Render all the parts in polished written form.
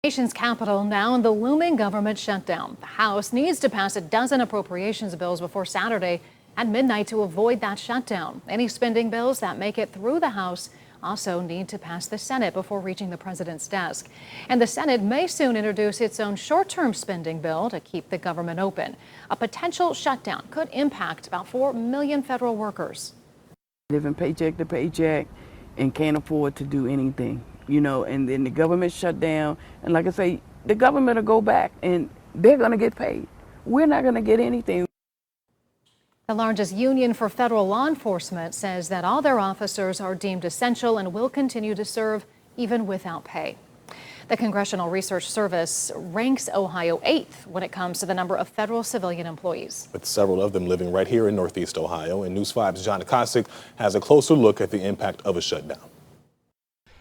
Nation's capital now in the looming government shutdown. The House needs to pass a dozen appropriations bills before Saturday at midnight to avoid that shutdown. Any spending bills that make it through the House also need to pass the Senate before reaching the president's desk. And the Senate may soon introduce its own short-term spending bill to keep the government open. A potential shutdown could impact about 4 million federal workers. Living paycheck to paycheck and can't afford to do anything. And then the government shut down. And like I say, the government will go back and they're going to get paid. We're not going to get anything. The largest union for federal law enforcement says that all their officers are deemed essential and will continue to serve even without pay. The Congressional Research Service ranks Ohio 8th when it comes to the number of federal civilian employees. With several of them living right here in Northeast Ohio. And News 5's John Akosik has a closer look at the impact of a shutdown.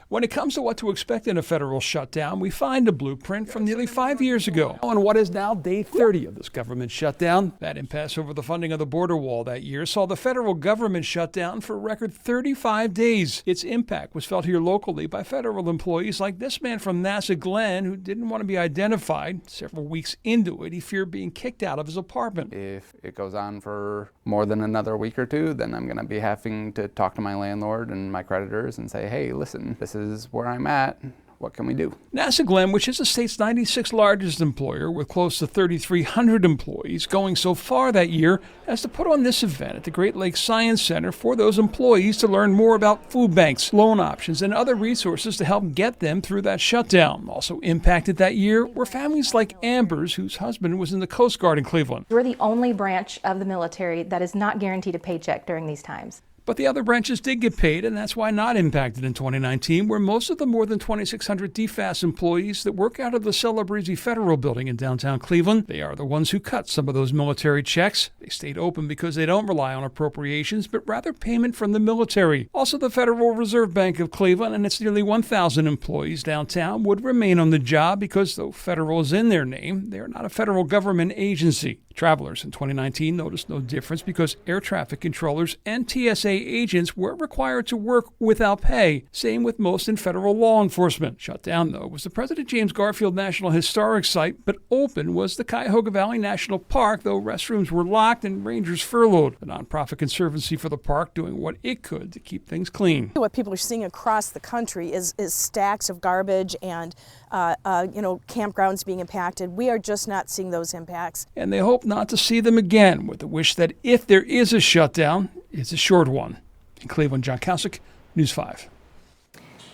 When it comes to what to expect in a federal shutdown, we find a blueprint from nearly 5 years ago. On what is now day 30 of this government shutdown, that impasse over the funding of the border wall that year saw the federal government shut down for a record 35 days. Its impact was felt here locally by federal employees like this man from NASA Glen, who didn't want to be identified. Several weeks into it, he feared being kicked out of his apartment. If it goes on for more than another week or two, then I'm going to be having to talk to my landlord and my creditors and say, hey, listen, this is where I'm at. What can we do? NASA Glen, which is the state's 96th largest employer with close to 3,300 employees, going so far that year as to put on this event at the Great Lakes Science Center for those employees to learn more about food banks, loan options, and other resources to help get them through that shutdown. Also impacted that year were families like Amber's, whose husband was in the Coast Guard in Cleveland. We're the only branch of the military that is not guaranteed a paycheck during these times. But the other branches did get paid, and that's why not impacted in 2019, where most of the more than 2,600 DFAS employees that work out of the Celebrezzi Federal Building in downtown Cleveland, they are the ones who cut some of those military checks. They stayed open because they don't rely on appropriations, but rather payment from the military. Also, the Federal Reserve Bank of Cleveland and its nearly 1,000 employees downtown would remain on the job because, though federal is in their name, they are not a federal government agency. Travelers in 2019 noticed no difference because air traffic controllers and TSA agents were required to work without pay. Same with most in federal law enforcement. Shut down, though, was the President James Garfield National Historic Site, but open was the Cuyahoga Valley National Park, though restrooms were locked and rangers furloughed. The nonprofit conservancy for the park doing what it could to keep things clean. What people are seeing across the country is stacks of garbage and campgrounds being impacted. We are just not seeing those impacts. And they hope not to see them again, with the wish that if there is a shutdown, it's a short one. In Cleveland, John Akosik, News 5.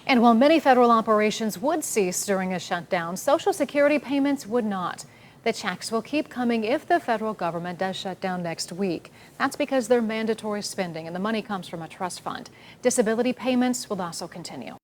And while many federal operations would cease during a shutdown, Social Security payments would not. The checks will keep coming if the federal government does shut down next week. That's because they're mandatory spending and the money comes from a trust fund. Disability payments will also continue.